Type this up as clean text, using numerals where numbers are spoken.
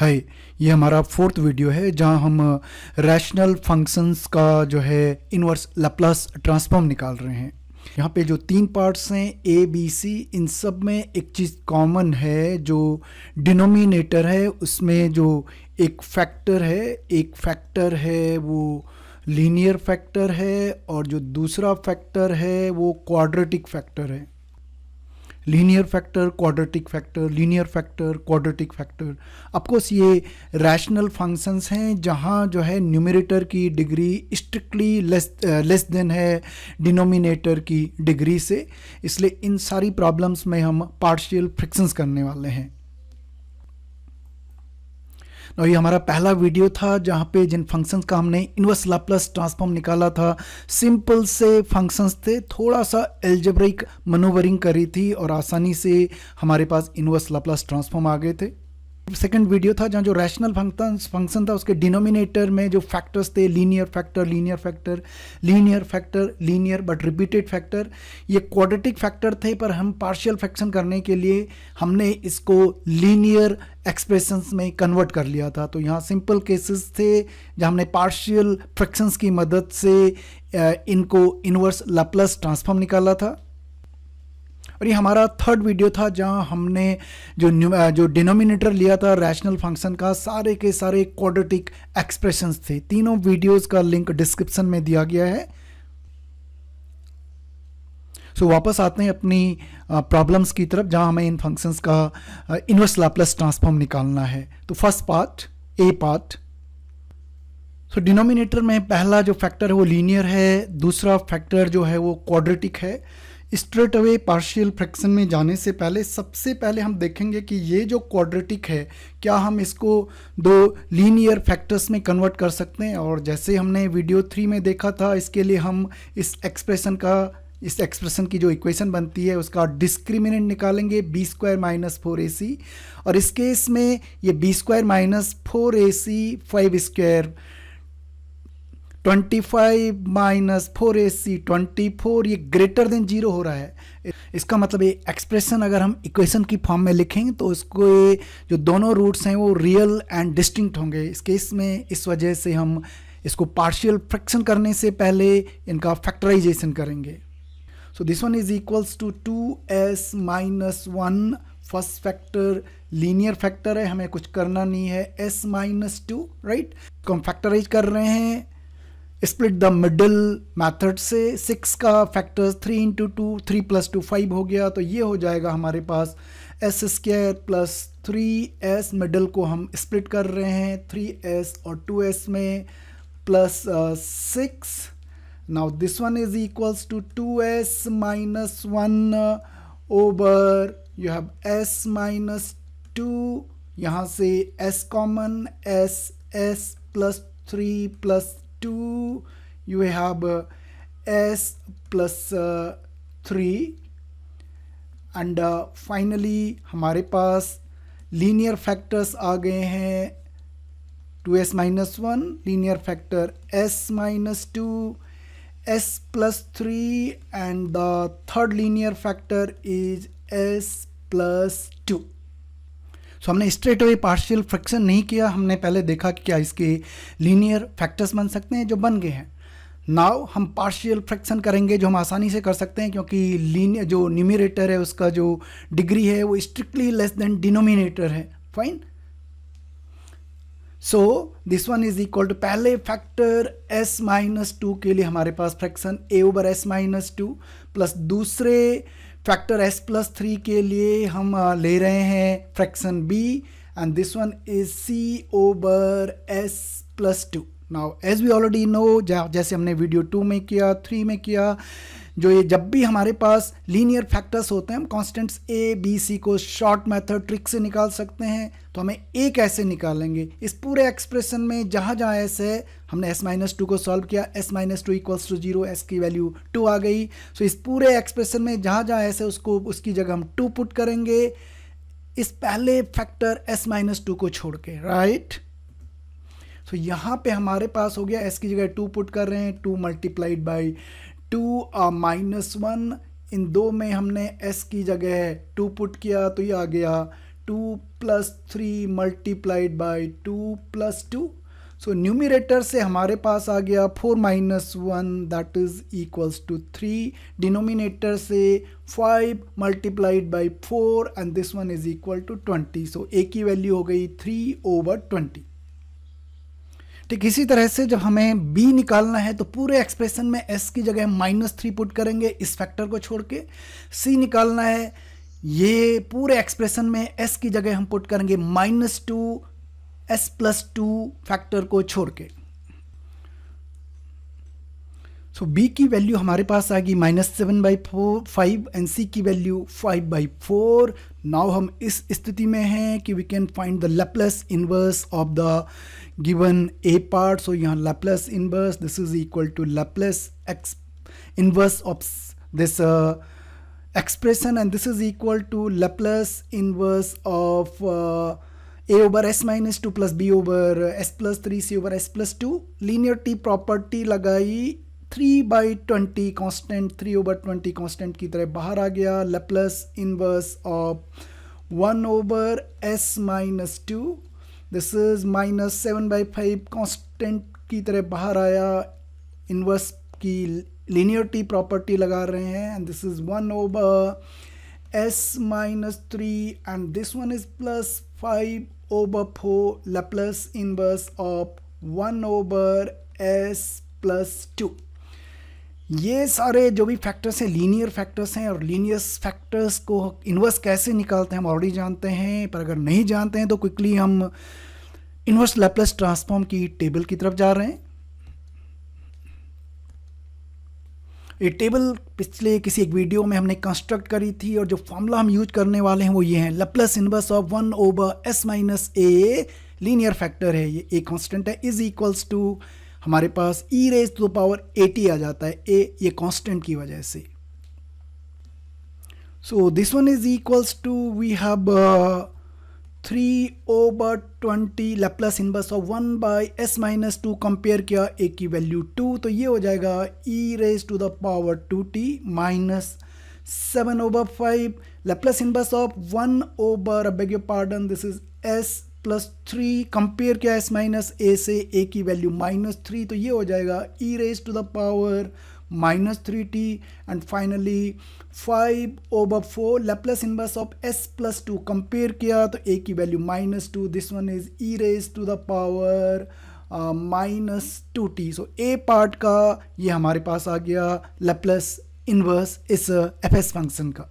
है। ये हमारा फोर्थ वीडियो है जहां हम रैशनल फंक्शंस का जो है इनवर्स लाप्लास ट्रांसफॉर्म निकाल रहे हैं। यहाँ पे जो तीन पार्ट्स हैं ए बी सी, इन सब में एक चीज़ कॉमन है, जो डिनोमिनेटर है उसमें जो एक फैक्टर है वो लीनियर फैक्टर है, और जो दूसरा फैक्टर है वो क्वाड्रेटिक फैक्टर है। Linear factor, quadratic factor, linear factor, quadratic factor. Of course ये रैशनल फंक्शंस हैं जहाँ जो है न्यूमरेटर की डिग्री स्ट्रिक्टली लेस देन है डिनोमिनेटर की डिग्री से, इसलिए इन सारी प्रॉब्लम्स में हम पार्शियल फ्रैक्शंस करने वाले हैं। और ये हमारा पहला वीडियो था जहाँ पे जिन फंक्शंस का हमने इनवर्स लाप्लास ट्रांसफॉर्म निकाला था, सिंपल से फंक्शंस थे, थोड़ा सा एल्जेब्रिक मनोवरिंग करी थी और आसानी से हमारे पास इनवर्स लाप्लास ट्रांसफॉर्म आ गए थे। सेकंड वीडियो था जहाँ जो रैशनल फंक्शन था उसके डिनोमिनेटर में जो फैक्टर्स थे, linear factor, linear factor, linear factor, linear but repeated factor, ये क्वाड्रेटिक फैक्टर थे, पर हम पार्शियल फ्रैक्शन करने के लिए हमने इसको लीनियर एक्सप्रेशंस में कन्वर्ट कर लिया था। तो यहाँ सिंपल केसेस थे जहाँ हमने पार्शियल फ्रैक्शंस की मदद से इनको इनवर्स लाप्लास ट्रांसफॉर्म निकाला था। और ये हमारा थर्ड वीडियो था जहाँ हमने जो डिनोमिनेटर लिया था रैशनल फंक्शन का, सारे के सारे क्वाड्रेटिक एक्सप्रेशंस थे। तीनों वीडियोस का लिंक डिस्क्रिप्शन में दिया गया है। वापस आते हैं अपनी प्रॉब्लम्स की तरफ जहाँ हमें इन फंक्शंस का इनवर्स लाप्लास ट्रांसफॉर्म निकालना है। तो फर्स्ट पार्ट, ए पार्ट। डिनोमिनेटर में पहला जो फैक्टर है वो लीनियर है, दूसरा फैक्टर जो है वो क्वाड्रेटिक है। स्ट्रेट अवे पार्शियल फ्रैक्शन में जाने से पहले सबसे पहले हम देखेंगे कि ये जो क्वाड्रेटिक है क्या हम इसको दो लीनियर फैक्टर्स में कन्वर्ट कर सकते हैं। और जैसे हमने वीडियो 3 में देखा था, इसके लिए हम इस एक्सप्रेशन की जो इक्वेशन बनती है उसका डिस्क्रिमिनेंट निकालेंगे b² - 4ac, और इस केस में ये b² - 4ac 5², 25 - 4ac 24, ये ग्रेटर देन 0 हो रहा है। इसका मतलब ये एक्सप्रेशन अगर हम इक्वेशन की फॉर्म में लिखेंगे तो इसको जो दोनों रूट्स हैं वो रियल एंड डिस्टिंक्ट होंगे। इस केस में इस वजह से हम इसको पार्शियल फ्रैक्शन करने से पहले इनका फैक्टराइजेशन करेंगे। So this one is equals to 2s - 1, first factor linear factor है, हमें कुछ करना नहीं है, s - 2, राइट। तो हम फैक्टराइज कर रहे हैं स्प्लिट द मिडल मेथड से। 6 का फैक्टर्स 3 × 2, 3 + 2 5 हो गया, तो ये हो जाएगा हमारे पास s² + 3s, मिडल को हम स्प्लिट कर रहे हैं 3s और 2s में, plus 6। Now this one is equals to 2s - 1 over you have s - 2, यहाँ से s common, s + 3 + 2, you have s + 3, and finally हमारे पास लीनियर फैक्टर्स आ गए हैं 2s - 1, linear factor s - 2, s + 3, and the third linear factor is s + 2। सो हमने straight away partial fraction नहीं किया, हमने पहले देखा कि क्या इसके लीनियर फैक्टर्स बन सकते हैं, जो बन गए हैं। नाउ हम पार्शियल फ्रैक्शन करेंगे, जो हम आसानी से कर सकते हैं क्योंकि लीनियर जो न्यूमरेटर है उसका जो डिग्री है वो स्ट्रिक्टली लेस देन डिनोमिनेटर है। Fine. So this one is equal to पहले फैक्टर s - 2 के लिए हमारे पास फ्रैक्शन a/s - 2, प्लस दूसरे फैक्टर s + 3 के लिए हम ले रहे हैं fraction b, and this one is c/s + 2। Now as we already know, जैसे हमने वीडियो 2 में किया, 3 में किया, जो ये जब भी हमारे पास लीनियर फैक्टर्स होते हैं हम कॉन्स्टेंट्स a b c को शॉर्ट मेथड ट्रिक से निकाल सकते हैं। तो हमें a कैसे निकालेंगे, इस पूरे एक्सप्रेशन में जहाँ जहाँ s है हमने s - 2 को सॉल्व किया, s - 2 = 0, s की वैल्यू 2 आ गई। सो इस पूरे एक्सप्रेशन में जहाँ जहाँ s है उसकी जगह हम 2 पुट करेंगे इस पहले फैक्टर s - 2 को छोड़ के, राइट। सो यहाँ पे हमारे पास हो गया, s की जगह 2 पुट कर रहे हैं, 2 × 2 -1, इन दो में हमने s की जगह 2 पुट किया तो ये आ गया 2 plus 3 multiplied by 2 plus 2. So numerator से हमारे पास आ गया 4 minus 1 that is equals to 3. Denominator से 5 multiplied by 4 and this one is equal to 20. So a की वैल्यू हो गई 3/20. ठीक इसी तरह से जब हमें b निकालना है तो पूरे एक्सप्रेशन में s की जगह -3 पुट करेंगे इस फैक्टर को छोड़ के. c निकालना है, ये पूरे एक्सप्रेशन में s की जगह हम पुट करेंगे -2 s+2 फैक्टर को छोड़ के. सो b की वैल्यू हमारे पास आएगी -7/5 एंड c की वैल्यू 5/4. नाउ हम इस स्थिति में हैं कि we can find the Laplace inverse of the given a part. So यहाँ Laplace inverse this is equal to Laplace inverse of this expression and this is equal to Laplace inverse of a over s minus 2 plus b over s plus 3 c over s plus 2. Linearity property लगाई 3/20 constant 3/20 constant की तरह बाहर आ गया. Laplace inverse of 1 over s minus 2 this is -7/5 constant की तरह बाहर आया. Inverse की linearity property लगा रहे हैं and this is 1 over s minus 3 and this one is plus 5/4 Laplace inverse of 1 over s plus 2. ये सारे जो भी फैक्टर्स हैं लीनियर फैक्टर्स हैं और लीनियर फैक्टर्स को इन्वर्स कैसे निकालते हैं हम ऑलरेडी जानते हैं, पर अगर नहीं जानते हैं तो क्विकली हम इन्वर्स लैप्लेस ट्रांसफॉर्म की टेबल की तरफ जा रहे हैं. ये टेबल पिछले किसी एक वीडियो में हमने कंस्ट्रक्ट करी थी और जो फॉर्मूला हम यूज करने वाले हैं वो ये हैं. Laplace inverse of 1 over s minus a linear factor है, ये a कांस्टेंट है, इज इक्वल्स टू हमारे पास e raised to the power 80 आ जाता है. a ये कांस्टेंट की वजह से. So this one is equals to we have 3/20 Laplace inverse of 1 by s minus 2 compare किया a की वैल्यू 2 तो ये हो जाएगा e raised to the power 2t minus 7/5 Laplace inverse of 1 over beg your pardon this is s plus 3 compare किया s minus a से a की value -3 तो ये हो जाएगा e raised to the power -3t and finally 5/4 Laplace inverse of s plus 2 compare किया तो a की value -2 this one is e raised to the power -2t. So a part का ये हमारे पास आ गया Laplace इनवर्स इस fs फंक्शन का.